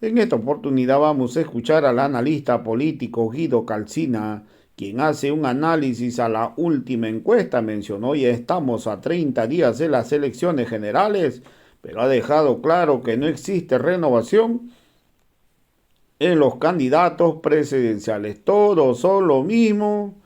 En esta oportunidad vamos a escuchar al analista político Guido Calcina, quien hace un análisis a la última encuesta. Mencionó: ya estamos a 30 días de las elecciones generales, pero ha dejado claro que no existe renovación en los candidatos presidenciales. Todos son lo mismo.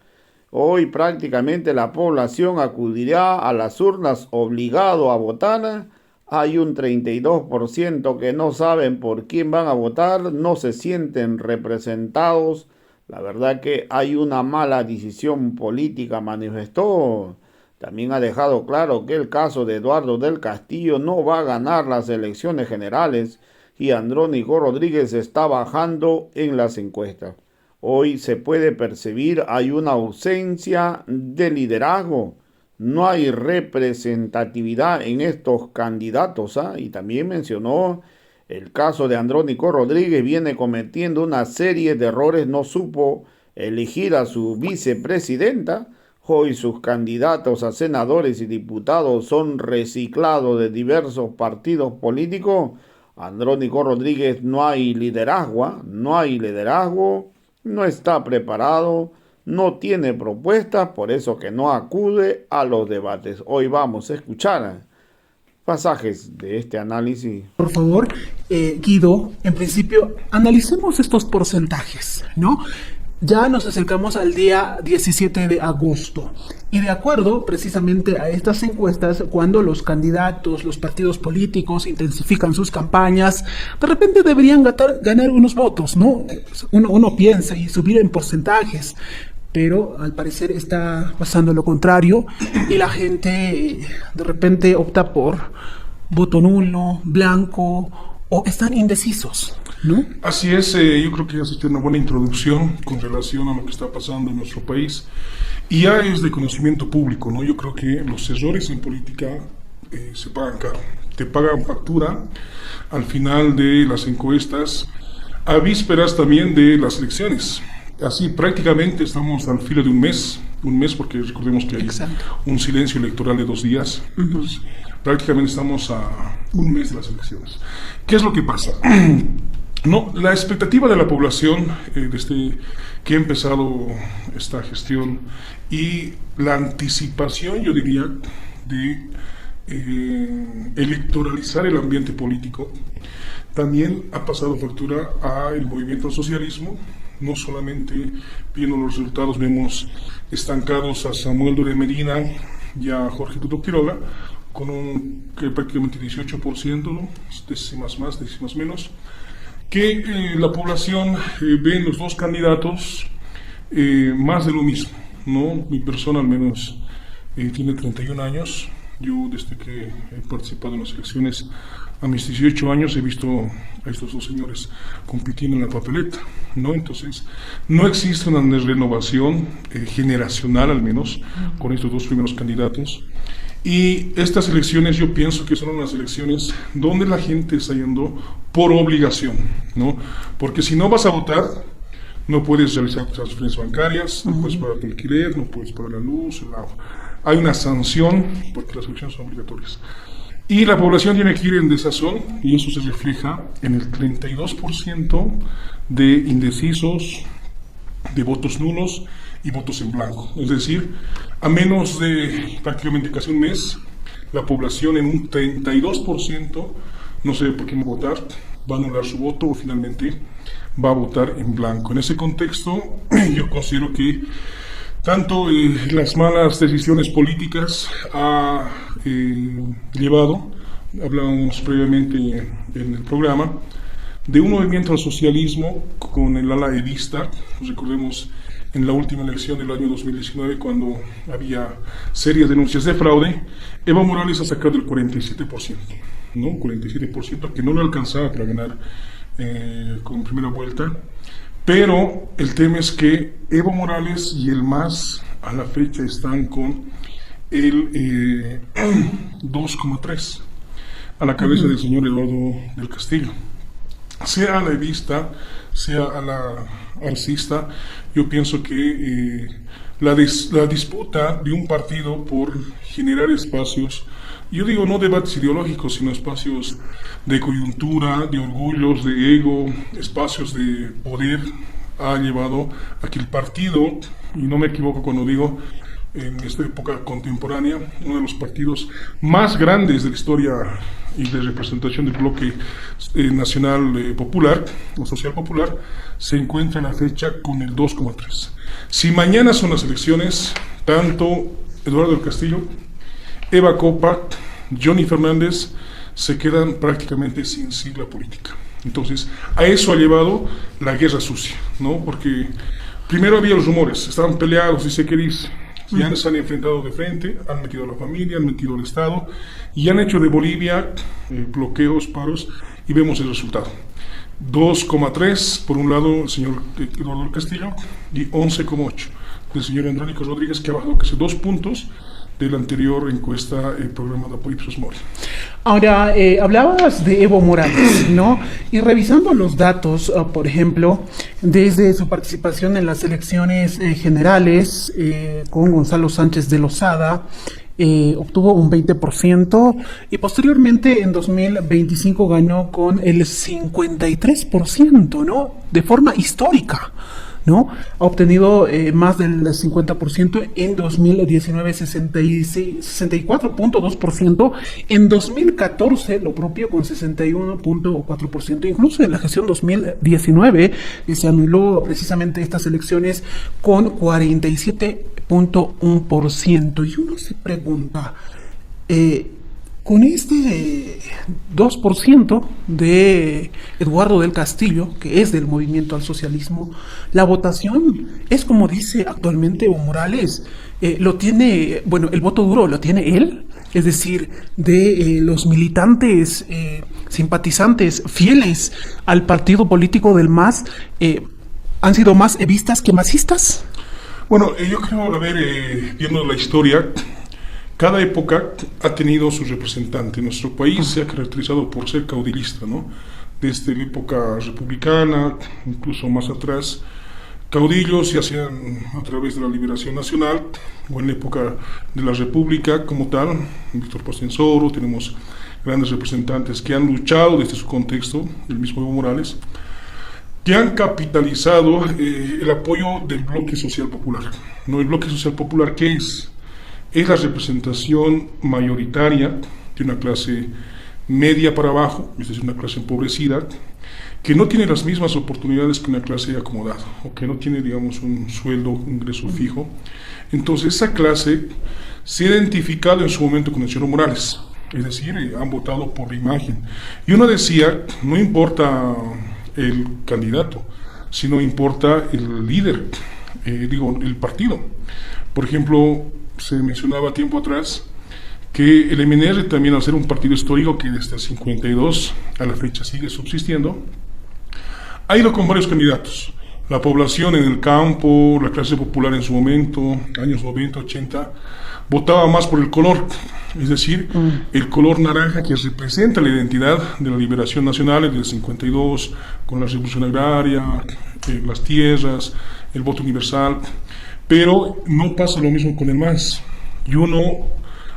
Hoy prácticamente la población acudirá a las urnas obligado a votar. Hay un 32% que no saben por quién van a votar, no se sienten representados. La verdad que hay una mala decisión política, manifestó. También ha dejado claro que el caso de Eduardo del Castillo no va a ganar las elecciones generales y Andrónico Rodríguez está bajando en las encuestas. Hoy se puede percibir, hay una ausencia de liderazgo, no hay representatividad en estos candidatos, ¿ah? Y también mencionó el caso de Andrónico Rodríguez, viene cometiendo una serie de errores, no supo elegir a su vicepresidenta. Hoy sus candidatos a senadores y diputados son reciclados de diversos partidos políticos. Andrónico Rodríguez no hay liderazgo, ¿ah? No hay liderazgo, no está preparado, no tiene propuestas, por eso que no acude a los debates. Hoy vamos a escuchar pasajes de este análisis. Por favor, Guido, en principio, analicemos estos porcentajes, ¿no? Ya nos acercamos al día 17 de agosto y de acuerdo precisamente a estas encuestas, cuando los candidatos, los partidos políticos intensifican sus campañas, de repente deberían ganar unos votos, ¿no? Uno piensa y subir en porcentajes, pero al parecer está pasando lo contrario y la gente de repente opta por voto nulo, blanco o están indecisos, ¿no? Así es, yo creo que has hecho una buena introducción con relación a lo que está pasando en nuestro país y ya es de conocimiento público, ¿no? Yo creo que los errores en política se pagan caro, te pagan factura al final de las encuestas, a vísperas también de las elecciones. Así prácticamente estamos al filo de un mes porque recordemos que hay Exacto. un silencio electoral de 2 días, entonces prácticamente estamos a un mes de las elecciones. ¿Qué es lo que pasa? No, la expectativa de la población desde que ha empezado esta gestión y la anticipación, yo diría, de electoralizar el ambiente político, también ha pasado factura al movimiento al socialismo. No solamente viendo los resultados vemos estancados a Samuel Doria Medina y a Jorge Tuto Quiroga con un prácticamente 18%, ¿no? Décimas más, décimas menos, que la población ve en los dos candidatos más de lo mismo, ¿no? Mi persona al menos tiene 31 años, yo desde que he participado en las elecciones a mis 18 años he visto a estos dos señores compitiendo en la papeleta, ¿no? Entonces, no existe una renovación generacional, al menos, con estos dos primeros candidatos. Y estas elecciones yo pienso que son unas elecciones donde la gente está yendo por obligación, ¿no? Porque si no vas a votar, no puedes realizar transferencias bancarias, no puedes pagar tu alquiler, no puedes pagar la luz, el agua. Hay una sanción porque las elecciones son obligatorias. Y la población tiene que ir en desazón, y eso se refleja en el 32% de indecisos, de votos nulos y votos en blanco. Es decir, a menos de prácticamente casi un mes, la población en un 32% no sabe por quién votar, va a anular su voto o finalmente va a votar en blanco. En ese contexto, yo considero que tanto las malas decisiones políticas ha llevado, hablábamos previamente en el programa, de un movimiento al socialismo con el ala evista. Recordemos en la última elección del año 2019, cuando había serias denuncias de fraude, Evo Morales ha sacado el 47%, ¿no? 47% que no lo alcanzaba para ganar con primera vuelta. Pero el tema es que Evo Morales y el MAS a la fecha están con el 2,3 a la cabeza del señor Eduardo del Castillo. Sea a la evista, sea a la arcista, yo pienso que la disputa de un partido por generar espacios Yo digo no debates ideológicos, sino espacios de coyuntura, de orgullos, de ego, espacios de poder, ha llevado a que el partido, y no me equivoco cuando digo en esta época contemporánea, uno de los partidos más grandes de la historia y de representación del bloque nacional popular o social popular, se encuentra en la fecha con el 2,3. Si mañana son las elecciones, tanto Eduardo del Castillo, Eva Copa, Johnny Fernández se quedan prácticamente sin sigla política. Entonces, a eso ha llevado la guerra sucia, ¿no? Porque primero había los rumores, estaban peleados, dice que dice. Ya se han enfrentado de frente, han metido a la familia, han metido al Estado y han hecho de Bolivia bloqueos, paros, y vemos el resultado. 2,3 por un lado el señor Eduardo del Castillo y 11,8 del señor Andrónico Rodríguez, que ha bajado casi 2 puntos de la anterior encuesta programada por Ipsos Mori. Ahora, hablabas de Evo Morales, ¿no? Y revisando los datos, por ejemplo, desde su participación en las elecciones generales con Gonzalo Sánchez de Lozada, obtuvo un 20% y posteriormente en 2025 ganó con el 53%, ¿no? De forma histórica, ¿no? Ha obtenido más del 50%, en 2019 64.2%, en 2014 lo propio con 61.4%, incluso en la gestión 2019 se anuló precisamente estas elecciones con 47.1%, y uno se pregunta, con este 2% de Eduardo del Castillo, que es del Movimiento al Socialismo, la votación es como dice actualmente Evo Morales, lo tiene, bueno, el voto duro lo tiene él, es decir, de los militantes, simpatizantes, fieles al partido político del MAS, ¿han sido más evistas que masistas? Bueno, yo creo, a ver, viendo la historia, cada época ha tenido su representante. Nuestro país se ha caracterizado por ser caudillista, ¿no? Desde la época republicana, incluso más atrás, caudillos se hacían a través de la Liberación Nacional, o en la época de la República como tal, Víctor Pastensoro, tenemos grandes representantes que han luchado desde su contexto, el mismo Evo Morales, que han capitalizado el apoyo del bloque social popular, ¿no? El bloque social popular, ¿qué es? Es la representación mayoritaria de una clase media para abajo, es decir, una clase empobrecida, que no tiene las mismas oportunidades que una clase acomodada, o que no tiene, digamos, un sueldo, un ingreso fijo. Entonces, esa clase se ha identificado en su momento con el señor Morales, es decir, han votado por la imagen. Y uno decía, no importa el candidato, sino importa el líder, el partido. Por ejemplo, se mencionaba tiempo atrás que el MNR también, al ser un partido histórico que desde el 52 a la fecha sigue subsistiendo, ha ido con varios candidatos. La población en el campo, la clase popular en su momento, años 90, 80, votaba más por el color, es decir, el color naranja que representa la identidad de la liberación nacional desde el 52, con la revolución agraria, las tierras, el voto universal. Pero no pasa lo mismo con el MAS. Y uno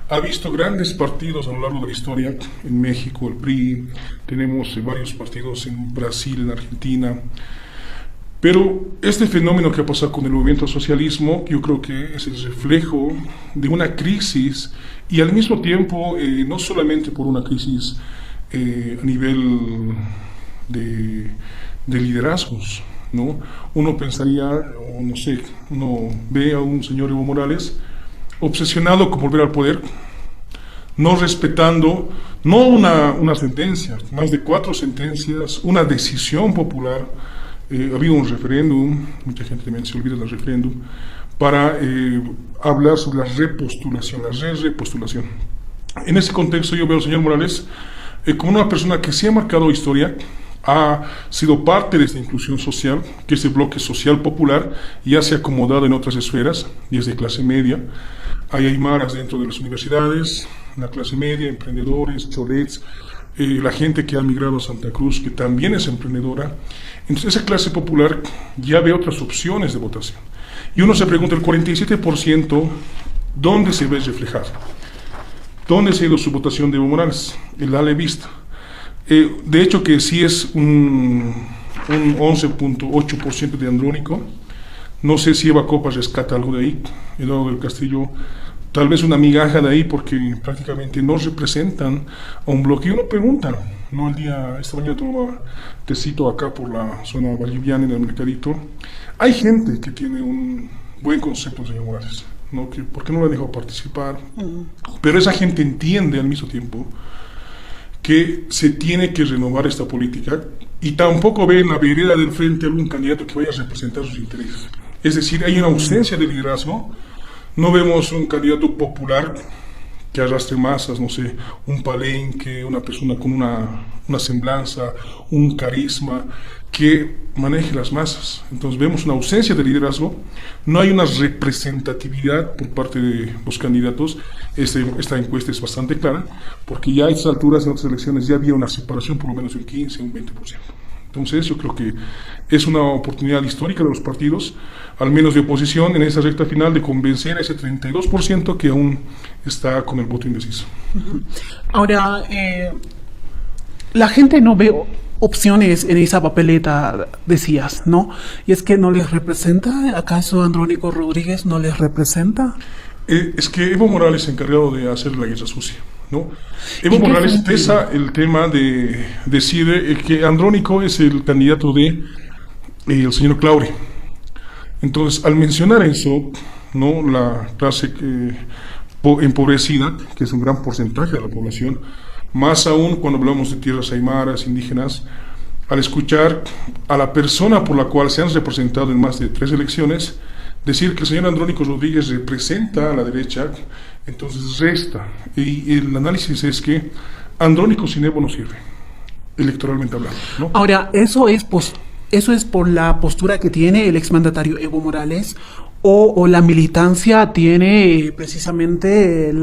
ha visto grandes partidos a lo largo de la historia, en México, el PRI, tenemos varios partidos en Brasil, en Argentina. Pero este fenómeno que ha pasado con el movimiento al socialismo, yo creo que es el reflejo de una crisis, y al mismo tiempo, no solamente por una crisis a nivel de liderazgos, ¿no? Uno pensaría, o no sé, uno ve a un señor Evo Morales obsesionado con volver al poder, no respetando, no una sentencia, más de 4 sentencias, una decisión popular. Ha habido un referéndum, mucha gente también se olvida del referéndum, para hablar sobre la repostulación, la repostulación. En ese contexto yo veo al señor Morales como una persona que sí ha marcado historia, ha sido parte de esta inclusión social, que este bloque social popular ya se ha acomodado en otras esferas, desde clase media. Hay aymaras dentro de las universidades, la clase media, emprendedores, cholets, la gente que ha migrado a Santa Cruz, que también es emprendedora. Entonces esa clase popular ya ve otras opciones de votación. Y uno se pregunta, el 47%, ¿dónde se ve reflejado? ¿Dónde se ha ido su votación de Evo Morales? La he visto. De hecho que sí es un 11.8% de Andrónico. No sé si Eva Copa rescata algo de ahí. Eduardo del Castillo, tal vez una migaja de ahí, porque prácticamente no representan a un bloque. Y uno pregunta, ¿no? Esta mañana tomaba tecito acá por la zona valliviana en el Mercadito. Hay gente que tiene un buen concepto del señor Morales, ¿no? Que, ¿por qué no le ha dejado participar? Pero esa gente entiende al mismo tiempo que se tiene que renovar esta política y tampoco ve en la vereda del frente algún candidato que vaya a representar sus intereses. Es decir, hay una ausencia de liderazgo. No vemos un candidato popular que arrastre masas, no sé, un Palenque, una persona con una semblanza, un carisma, que maneje las masas. Entonces vemos una ausencia de liderazgo, no hay una representatividad por parte de los candidatos. Esta encuesta es bastante clara, porque ya a estas alturas en otras elecciones ya había una separación por lo menos de un 15, un 20%. Entonces yo creo que es una oportunidad histórica de los partidos, al menos de oposición, en esta recta final de convencer a ese 32% que aún está con el voto indeciso. Ahora, la gente no ve opciones en esa papeleta, decías, ¿no? Y es que no les representa, ¿acaso Andrónico Rodríguez no les representa? Es que Evo Morales es encargado de hacer la guerra sucia, ¿no? Evo Morales pesa el tema de decir que Andrónico es el candidato de el señor Claure. Entonces, al mencionar eso, ¿no? La clase empobrecida, que es un gran porcentaje de la población, más aún cuando hablamos de tierras aymaras, indígenas, al escuchar a la persona por la cual se han representado en más de 3 elecciones, decir que el señor Andrónico Rodríguez representa a la derecha, entonces resta. Y el análisis es que Andrónico sin Evo no sirve, electoralmente hablando, ¿no? Ahora, ¿eso es por la postura que tiene el exmandatario Evo Morales o la militancia tiene precisamente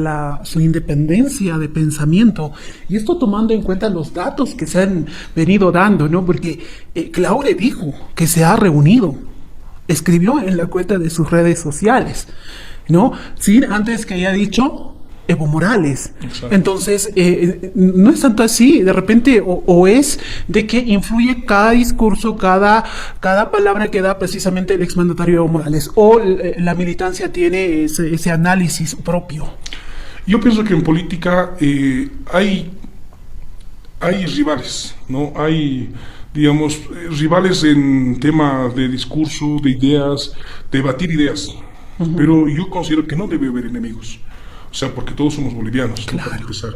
su independencia de pensamiento? Y esto tomando en cuenta los datos que se han venido dando, ¿no? Porque Claure dijo que se ha reunido, escribió en la cuenta de sus redes sociales, ¿no? Sin antes que haya dicho Evo Morales. Exacto. Entonces, no es tanto así, de repente, o es de que influye cada discurso, cada palabra que da precisamente el exmandatario Evo Morales, o la militancia tiene ese análisis propio. Yo pienso que en política hay rivales, ¿no? Hay, digamos, rivales en tema de discurso, de ideas, debatir ideas. Pero yo considero que no debe haber enemigos. O sea, porque todos somos bolivianos, claro. Para empezar.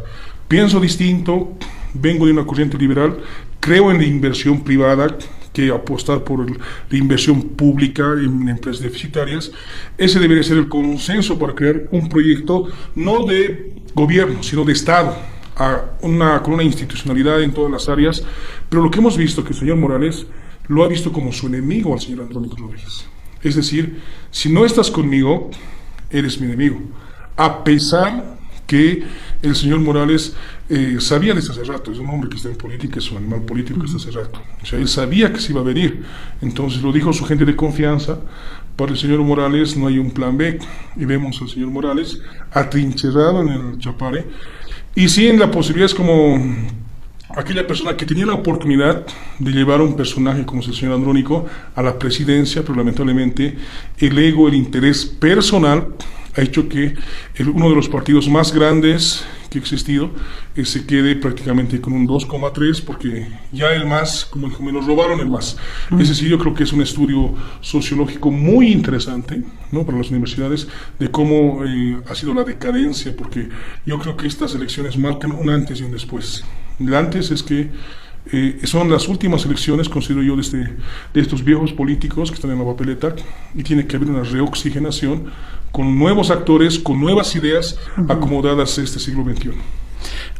Pienso distinto, vengo de una corriente liberal, creo en la inversión privada, que apostar por la inversión pública en empresas deficitarias. Ese debería ser el consenso para crear un proyecto no de gobierno, sino de Estado, con una institucionalidad en todas las áreas. Pero lo que hemos visto, que el señor Morales lo ha visto como su enemigo al señor Andrónico Rodríguez. Es decir, si no estás conmigo, eres mi enemigo. A pesar que el señor Morales sabía desde hace rato, es un hombre que está en política, es un animal político que está hace rato. O sea, él sabía que se iba a venir. Entonces lo dijo su gente de confianza. Para el señor Morales no hay un plan B. Y vemos al señor Morales atrincherado en el Chapare. Y sí, en la posibilidad es como aquella persona que tenía la oportunidad de llevar a un personaje como es el señor Andrónico a la presidencia, pero lamentablemente el ego, el interés personal ha hecho que uno de los partidos más grandes que ha existido se quede prácticamente con un 2,3, porque ya el MAS, como dijo, me lo robaron el MAS. Es decir, yo creo que es un estudio sociológico muy interesante, ¿no? Para las universidades, de cómo ha sido la decadencia, porque yo creo que estas elecciones marcan un antes y un después. El antes es que son las últimas elecciones, considero yo, de estos viejos políticos que están en la papeleta, y tiene que haber una reoxigenación con nuevos actores, con nuevas ideas acomodadas a este siglo XXI.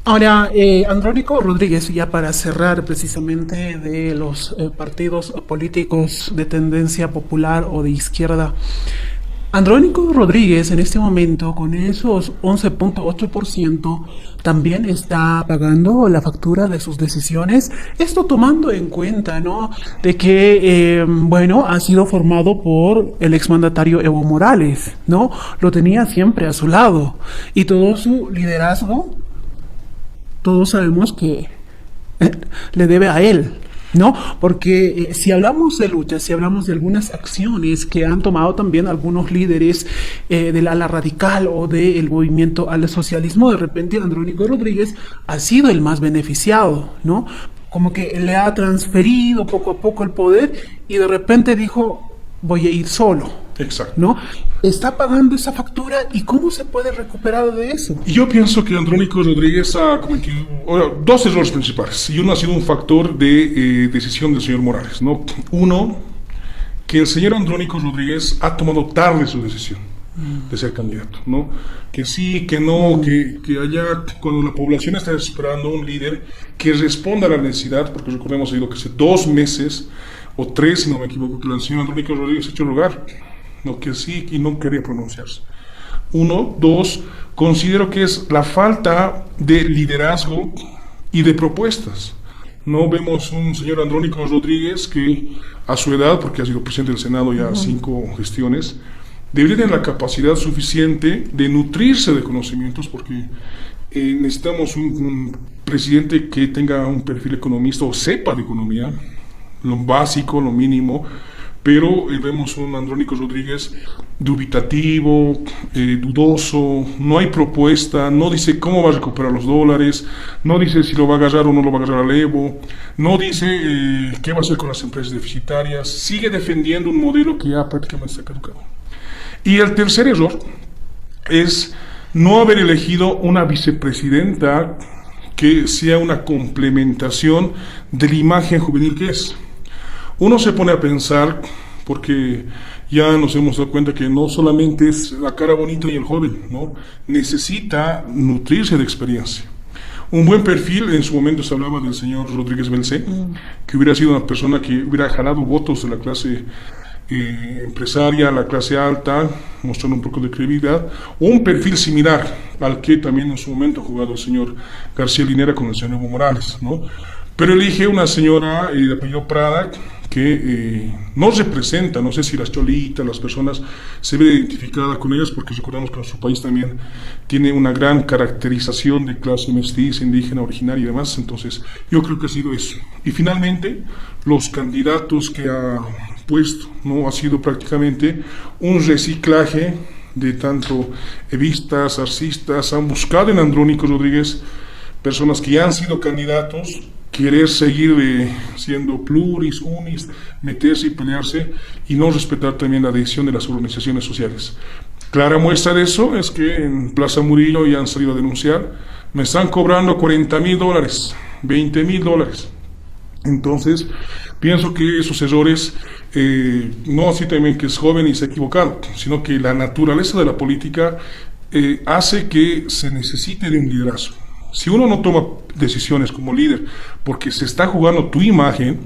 Ahora, Andrónico Rodríguez, ya para cerrar precisamente de los partidos políticos de tendencia popular o de izquierda, Andrónico Rodríguez en este momento con esos 11.8% también está pagando la factura de sus decisiones, esto tomando en cuenta, ¿no?, de que, bueno, ha sido formado por el exmandatario Evo Morales, ¿no? Lo tenía siempre a su lado y todo su liderazgo, todos sabemos que le debe a él, ¿no? Porque si hablamos de lucha, si hablamos de algunas acciones que han tomado también algunos líderes del ala radical o del movimiento al socialismo, de repente Andrónico Rodríguez ha sido el más beneficiado, ¿no? Como que le ha transferido poco a poco el poder y de repente dijo, voy a ir solo. Exacto. ¿No? Está pagando esa factura y ¿cómo se puede recuperar de eso? Yo pienso que Andrónico Rodríguez ha cometido dos errores principales y uno ha sido un factor de decisión del señor Morales, ¿no? Uno, que el señor Andrónico Rodríguez ha tomado tarde su decisión de ser candidato, ¿no? Que sí, que no, que allá cuando la población está esperando un líder que responda a la necesidad, porque recordemos, ha ido que hace 2 meses o 3, si no me equivoco, que el señor Andrónico Rodríguez ha hecho lugar. No, que sí y no quería pronunciarse. 1, 2, considero que es la falta de liderazgo y de propuestas. No vemos un señor Andrónico Rodríguez que a su edad, porque ha sido presidente del Senado ya 5 gestiones, debería tener la capacidad suficiente de nutrirse de conocimientos, porque necesitamos un presidente que tenga un perfil economista o sepa de economía, lo básico, lo mínimo. Pero vemos un Andrónico Rodríguez dubitativo, dudoso, no hay propuesta, no dice cómo va a recuperar los dólares, no dice si lo va a agarrar o no lo va a agarrar al Evo, no dice qué va a hacer con las empresas deficitarias, sigue defendiendo un modelo que ya prácticamente está caducado. Y el tercer error es no haber elegido una vicepresidenta que sea una complementación de la imagen juvenil que es. Uno se pone a pensar, porque ya nos hemos dado cuenta que no solamente es la cara bonita y el joven, ¿no? Necesita nutrirse de experiencia. Un buen perfil, en su momento se hablaba del señor Rodríguez Belcé, que hubiera sido una persona que hubiera jalado votos de la clase empresaria, la clase alta, mostrando un poco de credibilidad, o un perfil similar al que también en su momento ha jugado el señor García Linera con el señor Evo Morales, ¿no? Pero elige una señora de apellido Prada que nos representa, no sé si las cholitas, las personas se ven identificadas con ellas, porque recordamos que nuestro país también tiene una gran caracterización de clase mestiza, indígena, originaria y demás, entonces yo creo que ha sido eso. Y finalmente, los candidatos que ha puesto, ¿no? Ha sido prácticamente un reciclaje de tanto evistas, arcistas, han buscado en Andrónico Rodríguez personas que ya han sido candidatos, querer seguir siendo pluris, unis, meterse y pelearse y no respetar también la decisión de las organizaciones sociales. Clara muestra de eso es que en Plaza Murillo ya han salido a denunciar, me están cobrando $40,000, $20,000. Entonces, pienso que esos errores, no así también que es joven y se ha equivocado, sino que la naturaleza de la política hace que se necesite de un liderazgo. Si uno no toma decisiones como líder porque se está jugando tu imagen,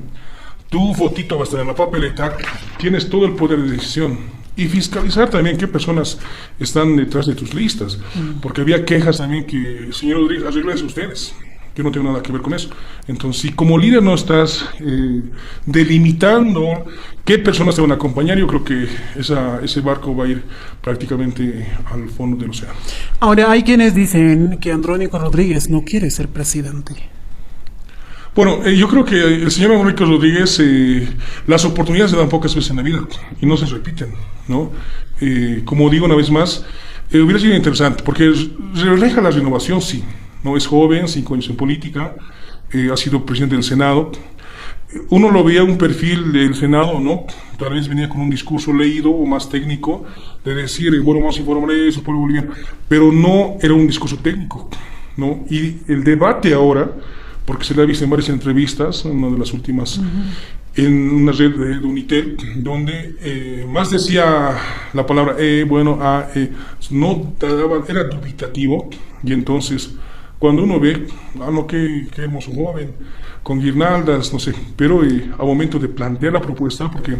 tu fotito va a estar en la papeleta, tienes todo el poder de decisión. Y fiscalizar también qué personas están detrás de tus listas. Porque había quejas también que, señor Rodríguez, arréglense ustedes. Yo no tengo nada que ver con eso. Entonces, si como líder no estás delimitando qué personas te van a acompañar, yo creo que ese barco va a ir prácticamente al fondo del océano. Ahora, hay quienes dicen que Andrónico Rodríguez no quiere ser presidente. Bueno, yo creo que el señor Andrónico Rodríguez, las oportunidades se dan pocas veces en la vida y no se repiten, ¿no? Como digo una vez más, hubiera sido interesante, porque refleja la renovación, sí. No es joven, 5 años en política, ha sido presidente del Senado. Uno lo veía un perfil del Senado, ¿no? Tal vez venía con un discurso leído o más técnico, de decir, bueno, vamos a informar eso, pueblo boliviano, pero no era un discurso técnico, ¿no? Y el debate ahora, porque se le ha visto en varias entrevistas, una de las últimas, en una red de Unitel, donde más decía la palabra no era dubitativo, y entonces cuando uno ve, qué hermoso joven, con guirnaldas, no sé, pero a momento de plantear la propuesta, porque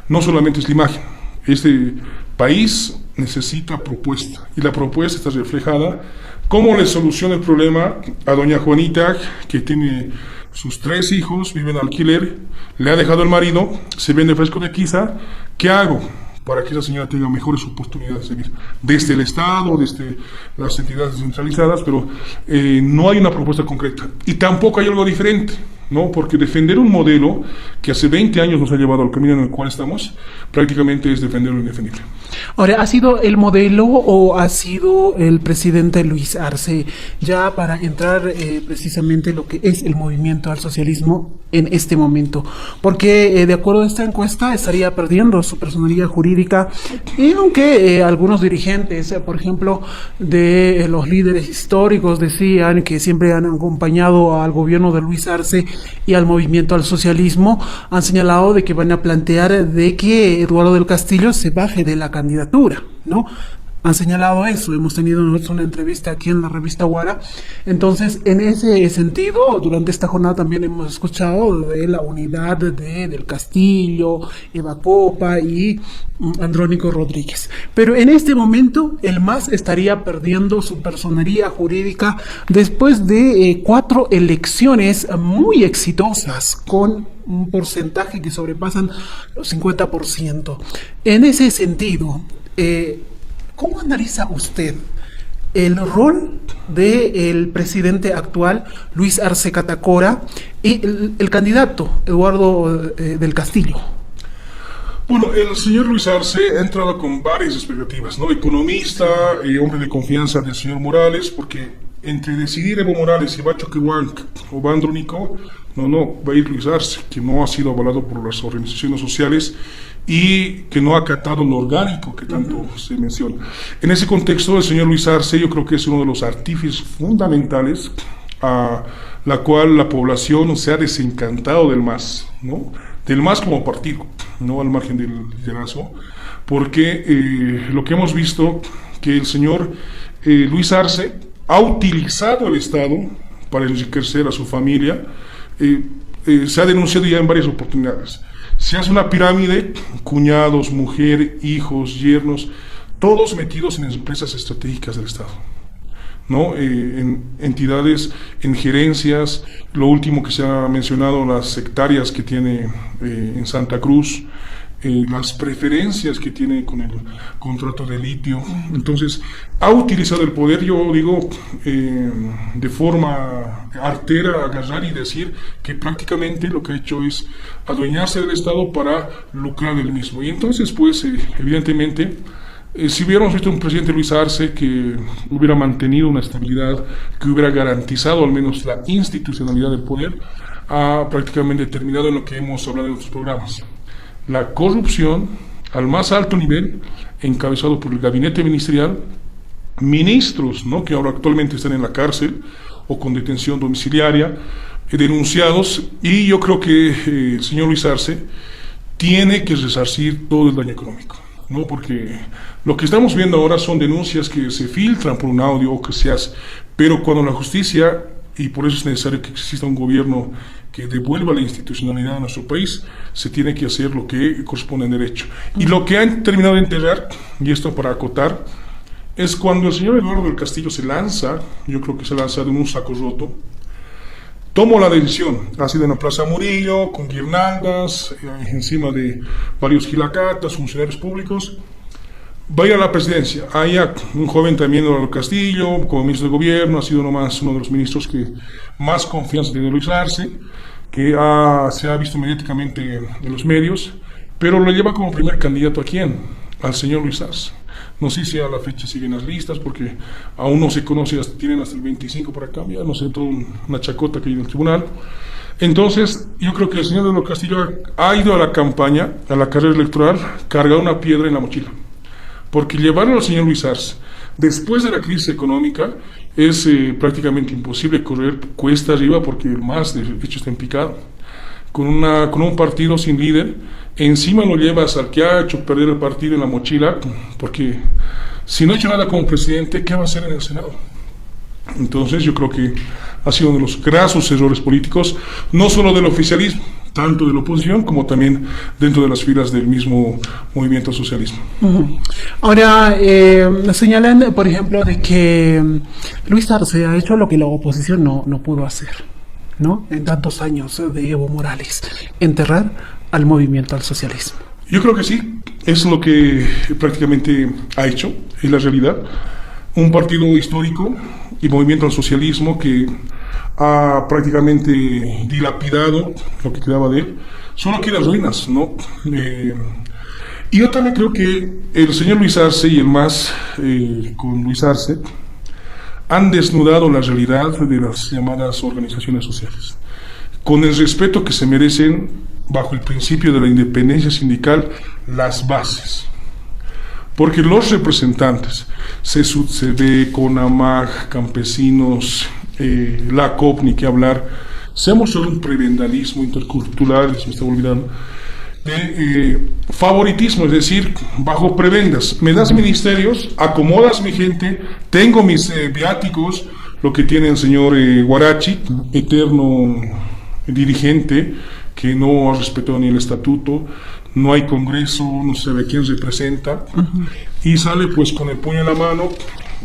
no solamente es la imagen, Este país necesita propuesta, y la propuesta está reflejada. ¿Cómo le soluciona el problema a doña Juanita, que tiene sus 3 hijos, vive en alquiler, le ha dejado el marido, se vende fresco de quiza? ¿Qué hago para que esa señora tenga mejores oportunidades de vivir? Desde el Estado, desde las entidades descentralizadas, pero no hay una propuesta concreta. Y tampoco hay algo diferente, ¿no? Porque defender un modelo que hace 20 años nos ha llevado al camino en el cual estamos, prácticamente es defender lo indefendible. Ahora, ¿ha sido el modelo o ha sido el presidente Luis Arce? Ya para entrar precisamente lo que es el movimiento al socialismo en este momento, porque de acuerdo a esta encuesta estaría perdiendo su personalidad jurídica, y aunque algunos dirigentes, por ejemplo, de los líderes históricos decían que siempre han acompañado al gobierno de Luis Arce y al movimiento al socialismo, han señalado de que van a plantear de que Eduardo del Castillo se baje de la candidatura, ¿no? Han señalado eso, hemos tenido una entrevista aquí en la revista Guara. Entonces, en ese sentido, durante esta jornada también hemos escuchado de la unidad del Castillo, Eva Copa y Andrónico Rodríguez. Pero en este momento, el MAS estaría perdiendo su personería jurídica después de 4 elecciones muy exitosas, con un porcentaje que sobrepasan los 50%. En ese sentido, ¿cómo analiza usted el rol del presidente actual, Luis Arce Catacora, y el candidato, Eduardo del Castillo? Bueno, el señor Luis Arce ha entrado con varias expectativas, ¿no? Economista y hombre de confianza del señor Morales, porque entre decidir Evo Morales y Bacho Quihuanc o Bandrónico, va a ir Luis Arce, que no ha sido avalado por las organizaciones sociales y que no ha acatado lo orgánico que tanto se menciona. En ese contexto, el señor Luis Arce yo creo que es uno de los artífices fundamentales a la cual la población se ha desencantado del MAS, ¿no? Del MAS como partido, no al margen del liderazgo, porque lo que hemos visto, que el señor Luis Arce ha utilizado el Estado para enriquecer a su familia. Se ha denunciado ya en varias oportunidades. Se hace una pirámide, cuñados, mujer, hijos, yernos, todos metidos en empresas estratégicas del Estado, ¿no? En entidades, en gerencias, lo último que se ha mencionado, las hectáreas que tiene en Santa Cruz, las preferencias que tiene con el contrato de litio. Entonces, ha utilizado el poder, yo digo, de forma artera, agarrar y decir que prácticamente lo que ha hecho es adueñarse del Estado para lucrar del mismo. Y entonces, pues, evidentemente, si hubiéramos visto un presidente Luis Arce que hubiera mantenido una estabilidad, que hubiera garantizado al menos la institucionalidad del poder, ha prácticamente terminado en lo que hemos hablado en otros programas. La corrupción al más alto nivel, encabezado por el gabinete ministerial, ministros, ¿no?, que ahora actualmente están en la cárcel o con detención domiciliaria, denunciados, y yo creo que el señor Luis Arce tiene que resarcir todo el daño económico, ¿no? Porque lo que estamos viendo ahora son denuncias que se filtran por un audio o que se hace, pero cuando la justicia, y por eso es necesario que exista un gobierno que devuelva la institucionalidad a nuestro país, se tiene que hacer lo que corresponde en derecho. Y lo que han terminado de enterrar, y esto para acotar, es cuando el señor Eduardo del Castillo se lanza, yo creo que se lanza de un saco roto, tomó la decisión, ha sido en la Plaza Murillo, con guirnaldas, encima de varios gilacatas, funcionarios públicos, va a ir a la presidencia. Hay un joven también, Eduardo del Castillo, como ministro de gobierno, ha sido nomás uno de los ministros que más confianza tiene Luis Arce, que se ha visto mediáticamente en los medios, pero lo lleva como primer candidato ¿a quién? Al señor Luis Arce. No sé si a la fecha siguen las listas, porque aún no se conoce, tienen hasta el 25 para cambiar, no sé, toda una chacota que hay en el tribunal. Entonces, yo creo que el señor Eduardo Castillo ha ido a la campaña, a la carrera electoral, cargado una piedra en la mochila. Porque llevarlo al señor Luis Arce, después de la crisis económica, es prácticamente imposible correr cuesta arriba, porque el MAS de hecho está en picado. Con un partido sin líder, encima lo llevas al que ha hecho perder el partido en la mochila, porque si no ha hecho nada como presidente, ¿qué va a hacer en el Senado? Entonces yo creo que ha sido uno de los grasos errores políticos, no solo del oficialismo, tanto de la oposición como también dentro de las filas del mismo movimiento al socialismo. Ahora, señalan, por ejemplo, de que Luis Arce ha hecho lo que la oposición no pudo hacer, ¿no? En tantos años de Evo Morales, enterrar al movimiento al socialismo. Yo creo que sí, es lo que prácticamente ha hecho, es la realidad. Un partido histórico y movimiento al socialismo que ha prácticamente dilapidado lo que quedaba de él. Solo quedan ruinas, ¿no? Y yo también creo que el señor Luis Arce y el MAS con Luis Arce han desnudado la realidad de las llamadas organizaciones sociales, con el respeto que se merecen bajo el principio de la independencia sindical, las bases. Porque los representantes, CSUD, CONAMAG, campesinos, la COP, ni que hablar, se ha mostrado un prebendalismo intercultural, se me está olvidando, de favoritismo, es decir, bajo prebendas. Me das ministerios, acomodas mi gente, tengo mis viáticos, lo que tiene el señor Guarachi, eterno dirigente, que no ha respetado ni el estatuto, no hay congreso, no se sabe quién representa, y sale pues con el puño en la mano,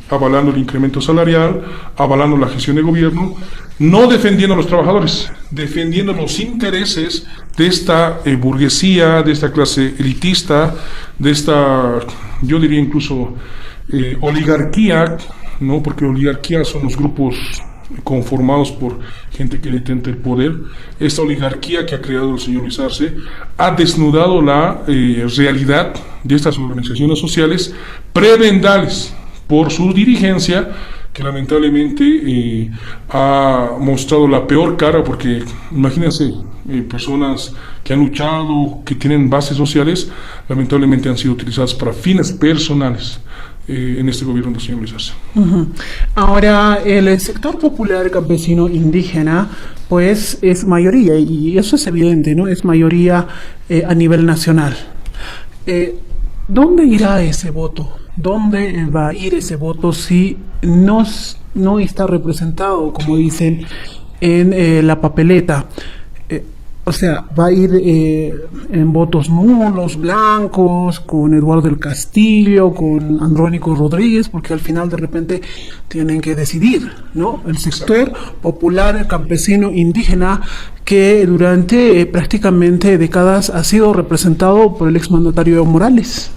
avalando el incremento salarial, avalando la gestión de gobierno, no defendiendo a los trabajadores, defendiendo los intereses de esta burguesía, de esta clase elitista, de esta, yo diría incluso, oligarquía, ¿no? Porque oligarquía son los grupos conformados por gente que detenta el poder. Esta oligarquía que ha creado el señor Luis Arce ha desnudado la realidad de estas organizaciones sociales prebendales por su dirigencia, que lamentablemente ha mostrado la peor cara, porque imagínense, personas que han luchado, que tienen bases sociales, lamentablemente han sido utilizadas para fines personales en este gobierno del señor Luis Arce. Ahora, el sector popular campesino indígena, pues es mayoría, y eso es evidente, ¿no? Es mayoría a nivel nacional. ¿Dónde irá ese voto? ¿Dónde va a ir ese voto si no está representado, como dicen, en la papeleta? O sea, va a ir en votos nulos, blancos, con Eduardo del Castillo, con Andrónico Rodríguez, porque al final de repente tienen que decidir, ¿no? El sector popular, campesino, indígena, que durante prácticamente décadas ha sido representado por el exmandatario Evo Morales.